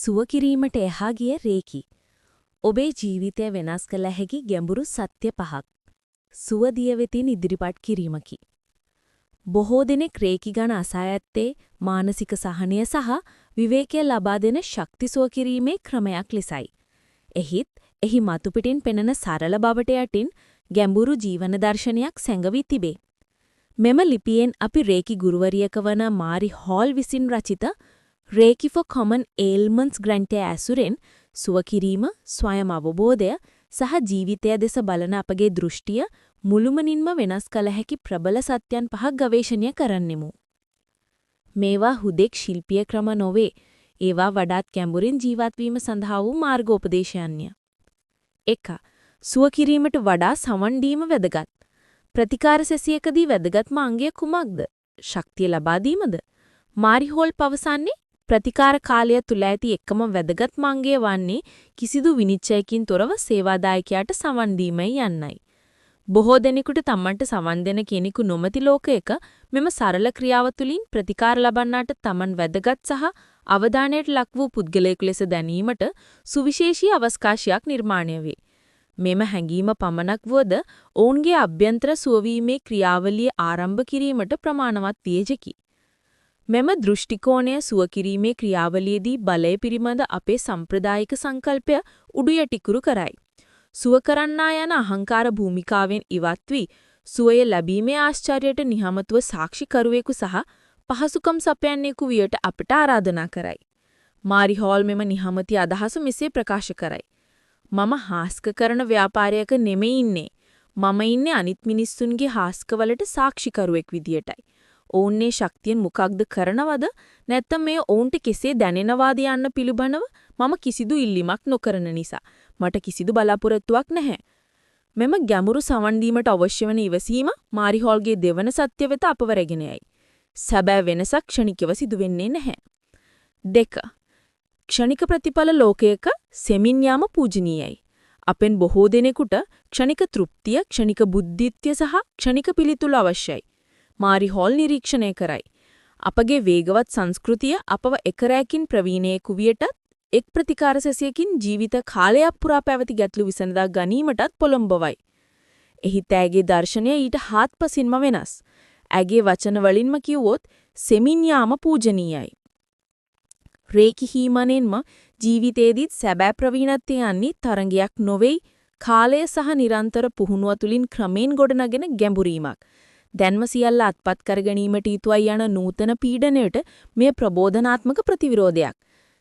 සුව කිරීමට එහා ගිය රේකි. ඔබේ ජීවිතය වෙනස් කළ හැකි ගැඹුරු සත්‍ය පහක්. සුව දිය වෙතින් ඉදිරිපත් කිරීමකි. බොහෝ දෙනෙක් රේකි ගැන අසා ඇත්තේ මානසික සහනය සහ විවේකය ලබා දෙන ශක්ති සුව කිරීමේ ක්‍රමයක් ලෙසයි. එහි මතුපිටින් පෙනෙන සරල බවට යටින් ගැඹුරු ජීවන දර්ශනයක් සැඟවී තිබේ. මෙම ලිපියෙන් අපි රේකි ගුරුවරියක වන මාරි හෝල් විසින් රචිත Reiki for Common Ailments ග්‍රන්ථය ඇසුරෙන් සුව කිරීම, ස්වයං අවබෝධය සහ ජීවිතය දෙස බලන අපගේ දෘෂ්ටිය මුළුමනින්ම වෙනස් කළ හැකි ප්‍රබල සත්‍යයන් පහක් ගවේෂණය කරන්නෙමු. මේවා හුදෙක් ශිල්පීය ක්‍රම නොවේ. ඒවා වඩාත් ගැඹුරින් ජීවත් වීම සඳහා වූ මාර්ගෝපදේශයන්ය. 1. සුව කිරීමට වඩා සමන් දීම වැදගත්. ප්‍රතිකාර සැසියකදී වැදගත්ම අංගය කුමක්ද? ශක්තිය ලබා දීමද? මාරි හෝල් පවසන්නේ ප්‍රතිකාර කාලය තුල ඇති එකම වැදගත්ම අංගය වන්නේ කිසිදු විනිශ්චයකින් තොරව සේවාදායකයාට සමන් දීමයි යන්නයි. බොහෝ දෙනෙකුට තමන්ට සමන් දෙන කෙනෙකු නොමැති ලෝකයක මෙම සරල ක්‍රියාව තුළින් ප්‍රතිකාර ලබන්නාට තමන් වැදගත් සහ අවධානයට ලක් වූ පුද්ගලයෙකු ලෙස දැනීමට සුවිශේෂී අවස්කාශයක් නිර්මාණය වේ. මෙම හැඟීම පමණක් වුවද ඔවුන්ගේ අභ්‍යන්තර සුවවීමේ ක්‍රියාවලිය ආරම්භ කිරීමට ප්‍රමාණවත් වියජකි. මෙම දෘෂ්ටිකෝණය සුව කිරීමේ ක්‍රියාවලියේදී බලය පිළිබඳ අපේ සම්ප්‍රදායික සංකල්පය උඩුයටිකුරු කරයි. සුව කරන්නා යන අහංකාර භූමිකාවෙන් ඉවත් වී සුවය ලැබීමේ ආශ්චර්යයට නිහමතුව සාක්ෂිකරුවෙකු සහ පහසුකම් සපයන්නෙකු වියට අපට ආරාධනා කරයි. මාරි හෝල් මෙම නිහමති අදහස මෙසේ ප්‍රකාශ කරයි. මම හාස්ක කරන ව්‍යාපාරයක නෙමෙයි ඉන්නේ. මම ඉන්නේ අනිත් මිනිස්සුන්ගේ හාස්කවලට සාක්ෂිකරුවෙක් විදියටයි. ඔවුන්ගේ ශක්තියෙන් මොකක්ද කරනවද නැත්නම් මේ ඔවුන්ට කෙසේ දැනෙනවාද යන්න පිළිබඳව මම කිසිදු ඉල්ලීමක් නොකරන නිසා මට කිසිදු බලාපොරොත්තුවක් නැහැ. මෙම ගැඹුරු සමන් දීමට අවශ්‍ය වන ඉවසීම මාරි හෝල්ගේ දෙවන සත්‍ය වෙත අපව රැගෙන යයි. සැබෑ වෙනසක් ක්ෂණිකව සිදු වෙන්නේ නැහැ. 2. ක්ෂණික ප්‍රතිඵල ලෝකයක සෙමින් යාම පූජනීයයි. අපෙන් බොහෝ දෙනෙකුට ක්ෂණික තෘප්තිය, ක්ෂණික බුද්ධිත්‍ය සහ ක්ෂණික පිළිතුරු අවශ්‍යයි. මාරි හෝල් නිරීක්ෂණය කරයි. අපගේ වේගවත් සංස්කෘතිය අපව එකරැකින් ප්‍රවීණයෙකු වියටත් එක් ප්‍රතිකාර සැසියකින් ජීවිත කාලයක් පුරා පැවති ගැටලු විසඳා ගැනීමටත් පොළඹවයි. එහි තෑගේ දර්ශනය ඊට හාත්පසින්ම වෙනස්. ඇගේ වචන වලින්ම කිව්වොත් සෙමින් යාම පූජනීයයි. රේකි හීමනෙන්ම ජීවිතයේදීත් සැබෑ ප්‍රවීණත්වය යන්නේ තරංගයක් නොවේයි, කාලය සහ නිරන්තර පුහුණුව තුලින් ක්‍රමෙන් ගොඩනගෙන ගැඹුරීමක්. දැන්ම සියල්ල අත්පත් කර ගැනීමට ඊතුවයි යන නූතන පීඩනයට මේ ප්‍රබෝධනාත්මක ප්‍රතිවිරෝධයක්.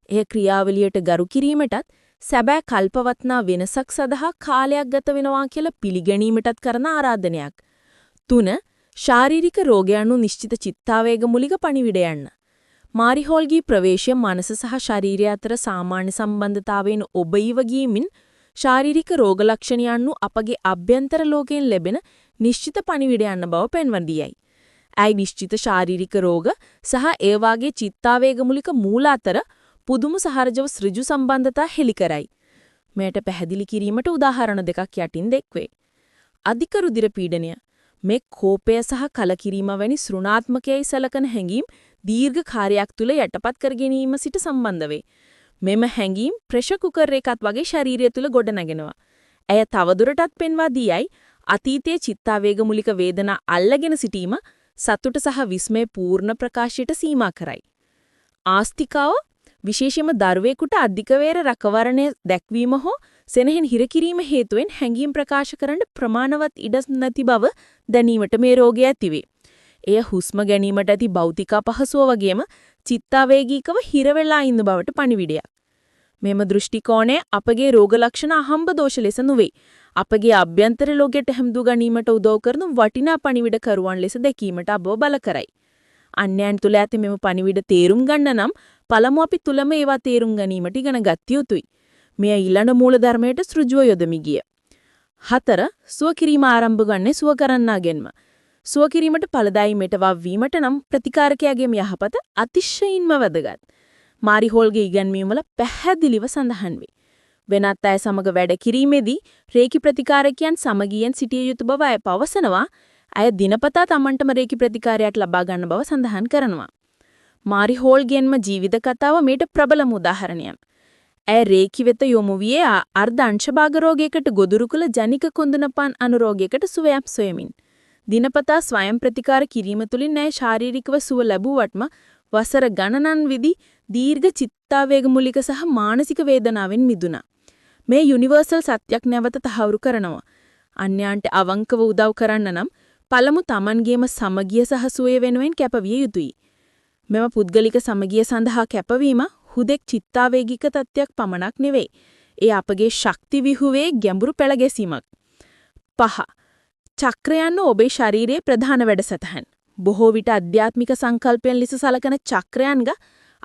එය ක්‍රියාවලියට ගරු කිරීමටත් සැබෑ කල්පවත්නා වෙනසක් සඳහා කාලයක් ගත වෙනවා කියලා පිළිගැනීමටත් කරන ආරාධනයක්. 3. ශාරීරික රෝගයන්ු නිශ්චිත චිත්තාවේග මුලික පණිවිඩ යන්න. මාරි හෝල්ගේ ප්‍රවේශය මනස සහ ශරීරය අතර සාමාන්‍ය සම්බන්ධතාවයෙන් ඔබයිව ගියමින් ශාරීරික රෝග ලක්ෂණයන්ු අපගේ අභ්‍යන්තර ලෝකයෙන් ලැබෙන නිශ්චිත පණිවිඩ යන බව පෙන්වන දියයි. ඇයි නිශ්චිත ශාරීරික රෝග සහ ඒ වාගේ චිත්තාවේග මුලික මූල අතර පුදුම සහජව ඍජු සම්බන්ධතා හෙළි කරයි. මෙයට පැහැදිලි කිරීමට උදාහරණ දෙකක් යටින් දැක්වේ. අධික රුධිර පීඩනය. මේ කෝපය සහ කලකිරීම වැනි ඍණාත්මකයි සලකන හැඟීම් දීර්ඝ කාර්යයක් තුල යටපත් කර ගැනීම සිට සම්බන්ධ වේ. මෙම හැඟීම් ප්‍රෙෂර් කුකර් එකක් වගේ ශරීරය තුල ගොඩනගෙනවා. ඇය තවදුරටත් පෙන්වා දීයයි අතීතයේ චිත්තාවේග මුලික වේදනා අල්ලගෙන සිටීම සතුට සහ විස්මය පූර්ණ ප්‍රකාශයට සීමා කරයි. ආස්තිකාව විශේෂයෙන්ම දරුවෙකුට අධික වේර රකවරණය දැක්වීම හෝ සෙනෙහෙන් හිරකිරීම හේතුවෙන් හැඟීම් ප්‍රකාශ කරන්න ප්‍රමාණවත් ඉඩ නැති බව දැනීමට මේ රෝගය ඇතිවේ. එය හුස්ම ගැනීමට ඇති භෞතික අපහසුව වගේම චිත්තාවේගීකව හිර වෙලා ඉන්න බවට පණිවිඩයක්. මෙම දෘෂ්ටිකෝණය අපගේ රෝග ලක්ෂණ අහම්බ දෝෂ ලෙස නොවේ. අපගේ අභ්‍යන්තර ලෝකයට හැම්දු ගැනීමට උදව් කරන වටිනා පණිවිඩ කරුවන් ලෙස දැකීමට අපව බල කරයි. අන්‍යයන් තුල ඇති මෙම පණිවිඩ තේරුම් ගන්න නම් පළමු අපි තුලම ඒවා තේරුම් ගැනීමට ඉගෙන ගත යුතුයි. මෙය ඊළඟ මූල ධර්මයට සෘජුව යොදමි ගිය. 4. සුව කිරීම ආරම්භ ගන්නේ සුව කරන්නාගෙන්ම. සුව කිරීමට ඵලදායී මෙටවා වීමට නම් ප්‍රතිකාරකයාගේ යහපත අතිශයින්ම වැදගත්. මාරි හෝල්ගේ ඉගැන්වීම් වල පැහැදිලිව සඳහන් වේ. වෙනත් අය සමග වැඩ කිරීමේදී රේකි ප්‍රතිකාරකයන් සමගියෙන් සිටිය යුතු බව අය පවසනවා. අය දිනපතා තමන්ටම රේකි ප්‍රතිකාරයක් ලබා ගන්න බව සඳහන් කරනවා. මාරි හෝල්ගෙන්ම ජීවිත කතාව මේට ප්‍රබලම උදාහරණයක්. ඇය රේකි වෙත යොමු වියේ අර්ධ අංශභාග රෝගයකට ගොදුරු කළ ජනික කොඳුනපන් අණු රෝගයකට සුවයක් සොයමින්. දිනපතා ස්වයං ප්‍රතිකාර කිරීම තුළින් ඇය ශාරීරිකව සුව ලැබුවටම වසර ගණනන් විදි දීර්ඝ චිත්තාවේග මුලික සහ මානසික වේදනාවෙන් මිදුණා. මේ යුනිවර්සල් සත්‍යක් නැවත තහවුරු කරනවා. අන්‍යයන්ට අවංකව උදව් කරන්න නම් පළමු Tamanගේම සමගිය සහ සුවය වෙනුවෙන් කැපවිය යුතුයි. මෙම පුද්ගලික සමගිය සඳහා කැපවීම හුදෙක් චිත්තාවේගික තත්ත්වයක් පමණක් නෙවෙයි. ඒ අපගේ ශක්ති විහුවේ ගැඹුරු පෙළ ගැසීමක්. 5. චක්‍රයන් ඔබේ ශරීරයේ ප්‍රධාන වැඩසටහන්. බොහෝ විට අධ්‍යාත්මික සංකල්පයන් ලෙස සලකන චක්‍රයන්ග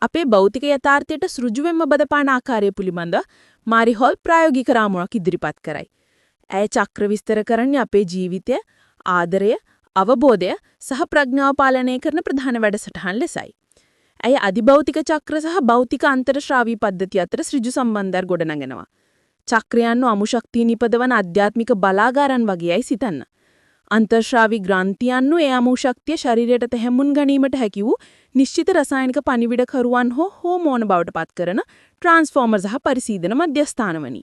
අපේ භෞතික යථාර්ථයට සෘජුවෙන්ම බදපාන ආකාරය පිළිබඳව මාරි හොල් ප්‍රායෝගික රාමුවක් ඉදිරිපත් කරයි. ඇය චක්‍ර විස්තර කරන්නේ අපේ ජීවිතය, ආදරය, අවබෝධය සහ ප්‍රඥාව පාලනය කරන ප්‍රධාන වැඩසටහන් ලෙසයි. ඇය අධිභෞතික චක්‍ර සහ භෞතික අන්තර්ශ්‍රාවී පද්ධති අතර ඍජු සම්බන්ධයක් ගොඩනගනවා. චක්‍රයන්ව අමුශක්තිය නිපදවන අධ්‍යාත්මික බලාගාරන් වගේයි සිතන්න. අන්තර්ශ්‍රාවී ග්‍රන්ථියන්ව ඒ අමුශක්තිය ශරීරයට තැහැමුන් ගැනීමට හැකි වූ නිශ්චිත රසායනික පණිවිඩකරුවන් හෝ හෝමෝන බවට පත් කරන ට්‍රාන්ස්ෆෝමර් සහ පරිසීදන මධ්‍යස්ථානවනි.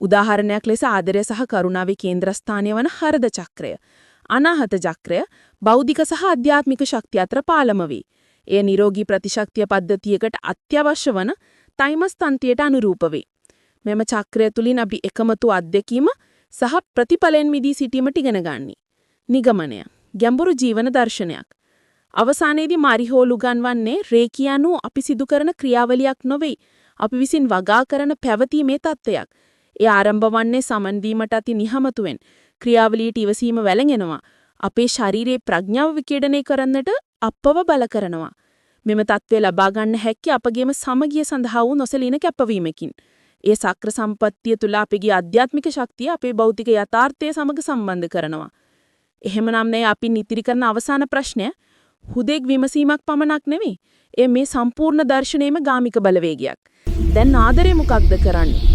උදාහරණයක් ලෙස ආදරය සහ කරුණාවේ කේන්ද්‍රස්ථානය වන හෘද චක්‍රය, අනාහත චක්‍රය බෞද්ධික සහ අධ්‍යාත්මික ශක්තිය අතර පාලම වේ. එය නිරෝගී ප්‍රතිශක්තිය පද්ධතියකට අත්‍යවශ්‍ය වන තයිමස් තන්තියට අනුරූප වේ. මෙම චක්‍රය තුලින් අපි එකමතු අත්දැකීම සහ ප්‍රතිඵලෙන් මිදී සිටීමට ඉගෙන ගන්නී. නිගමනය. ගැඹුරු ජීවන දර්ශනයක්. අවසානයේදී මාරිහෝල් උගන්වන්නේ රේකියානු අපි සිදු කරන ක්‍රියාවලියක් නොවේ. අපි විසින් වගා කරන පැවතීමේ තත්ත්වයක්. ඒ ආරම්භ වන්නේ සමන් වීමට අති නිහමතුවෙන් ක්‍රියාවලියට ඉවසීම වැළඟෙනවා. අපේ ශරීරයේ ප්‍රඥාව විකීර්ණය කරන්නට අපව බල කරනවා. මෙම තත්ත්වය ලබා ගන්න හැකි අපගේම සමගිය සඳහා වූ නොසලීන කැපවීමකින්. ඒ සක්‍ර සම්පත්තිය තුළ අපගේ ආධ්‍යාත්මික ශක්තිය අපේ භෞතික යථාර්ථය සමග සම්බන්ධ කරනවා. එහෙමනම් මේ අපි නිතිරි කරන අවසාන ප්‍රශ්නය හුදෙක් විමසීමක් පමණක් නෙවෙයි. ඒ මේ සම්පූර්ණ දර්ශනයේම ගාමික බලවේගයක්. දැන් ආදරේ මොකක්ද කරන්නේ?